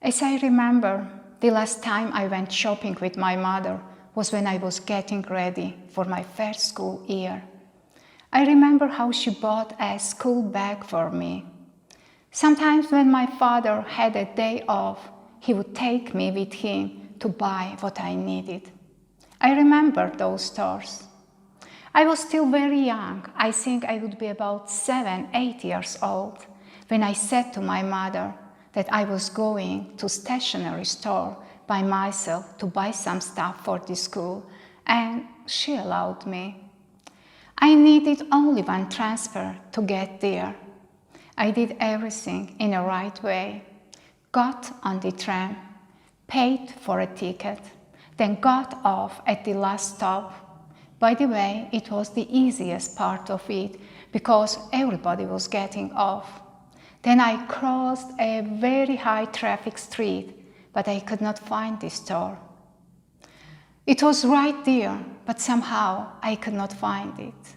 As I remember, the last time I went shopping with my mother was when I was getting ready for my first school year. I remember how she bought a school bag for me. Sometimes when my father had a day off, he would take me with him to buy what I needed. I remember those stores. I was still very young. I think I would be about 7, 8 years old when I said to my mother that I was going to a stationery store by myself to buy some stuff for the school, and she allowed me. I needed only one transfer to get there. I did everything in the right way. Got on the tram, paid for a ticket, then got off at the last stop. By the way, it was the easiest part of it because everybody was getting off. Then I crossed a very high traffic street, but I could not find the store. It was right there, but somehow I could not find it.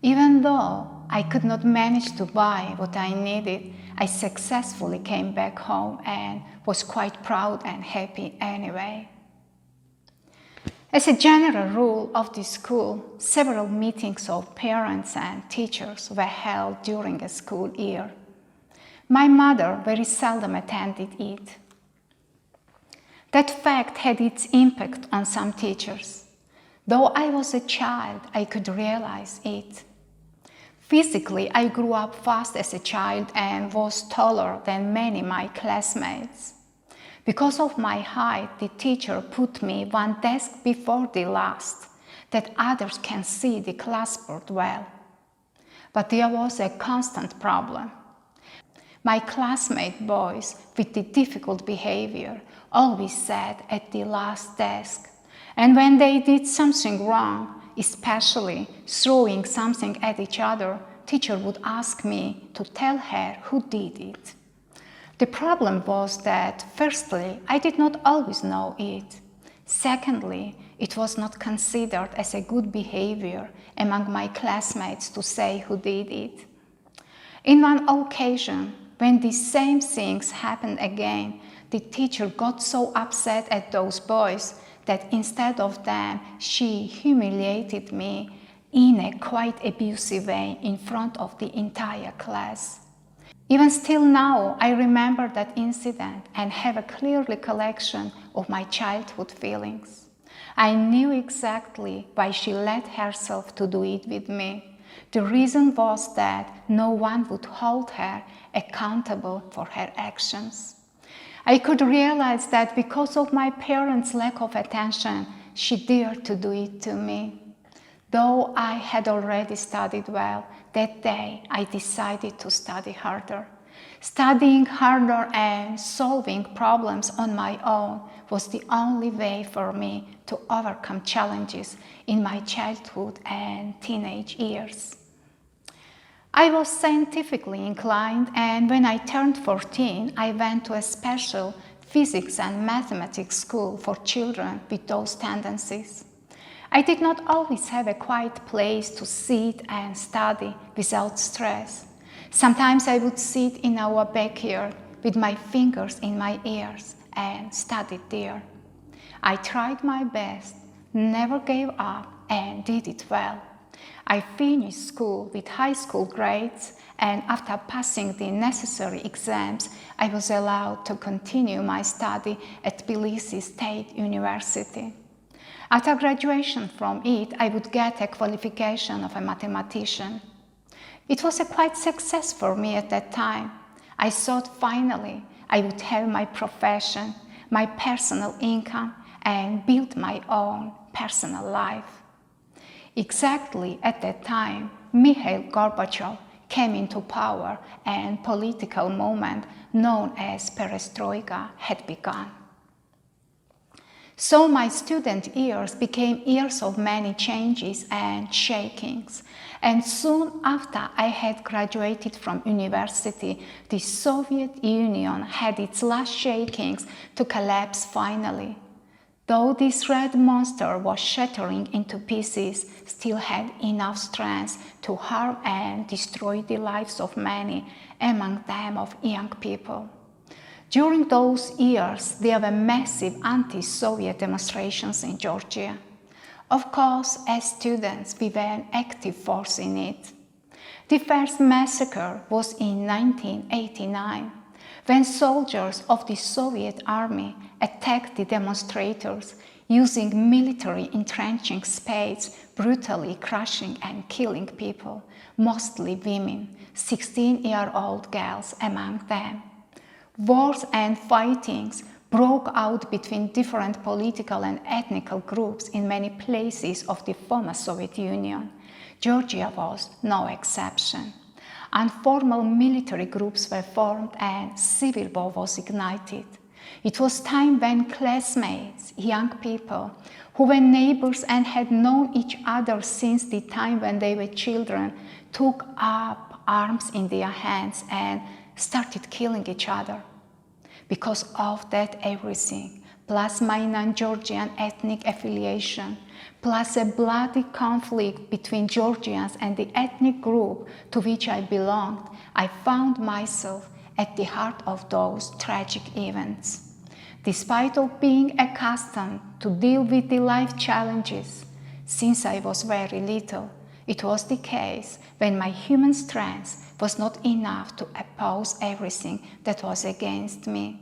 Even though I could not manage to buy what I needed, I successfully came back home and was quite proud and happy anyway. As a general rule of the school, several meetings of parents and teachers were held during a school year. My mother very seldom attended it. That fact had its impact on some teachers. Though I was a child, I could realize it. Physically, I grew up fast as a child and was taller than many of my classmates. Because of my height, the teacher put me one desk before the last, that others can see the classboard well. But there was a constant problem. My classmate boys with the difficult behavior always sat at the last desk, and when they did something wrong, especially throwing something at each other, teacher would ask me to tell her who did it. The problem was that, firstly, I did not always know it. Secondly, it was not considered as a good behavior among my classmates to say who did it. In one occasion, when the same things happened again, the teacher got so upset at those boys that instead of them, she humiliated me in a quite abusive way in front of the entire class. Even still now, I remember that incident and have a clear recollection of my childhood feelings. I knew exactly why she let herself to do it with me. The reason was that no one would hold her accountable for her actions. I could realize that because of my parents' lack of attention, she dared to do it to me. Though I had already studied well, that day I decided to study harder. Studying harder and solving problems on my own was the only way for me to overcome challenges in my childhood and teenage years. I was scientifically inclined, and when I turned 14, I went to a special physics and mathematics school for children with those tendencies. I did not always have a quiet place to sit and study without stress. Sometimes I would sit in our backyard with my fingers in my ears and studied there. I tried my best, never gave up, and did it well. I finished school with high school grades, and after passing the necessary exams, I was allowed to continue my study at Tbilisi State University. After graduation from it, I would get a qualification of a mathematician. It was a quite success for me at that time. I thought finally I would have my profession, my personal income, and build my own personal life. Exactly at that time, Mikhail Gorbachev came into power and political movement known as perestroika had begun. So my student years became years of many changes and shakings. And soon after I had graduated from university, the Soviet Union had its last shakings to collapse finally. Though this red monster was shattering into pieces, still had enough strength to harm and destroy the lives of many, among them of young people. During those years, there were massive anti-Soviet demonstrations in Georgia. Of course, as students, we were an active force in it. The first massacre was in 1989, when soldiers of the Soviet army attacked the demonstrators using military entrenching spades, brutally crushing and killing people, mostly women, 16-year-old girls among them. Wars and fightings broke out between different political and ethnic groups in many places of the former Soviet Union. Georgia was no exception. Informal military groups were formed and civil war was ignited. It was time when classmates, young people, who were neighbors and had known each other since the time when they were children, took up arms in their hands and started killing each other. Because of that everything, plus my non-Georgian ethnic affiliation, plus a bloody conflict between Georgians and the ethnic group to which I belonged, I found myself at the heart of those tragic events. Despite of being accustomed to deal with the life challenges, since I was very little, it was the case when my human strength was not enough to oppose everything that was against me.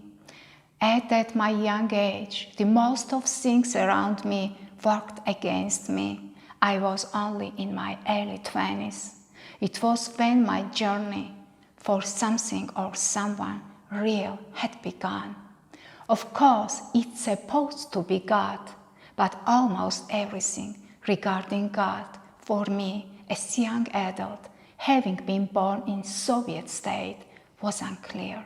At my young age, the most of things around me worked against me. I was only in my early 20s. It was when my journey for something or someone real had begun. Of course, it's supposed to be God, but almost everything regarding God for me as young adult, having been born in Soviet state, was unclear.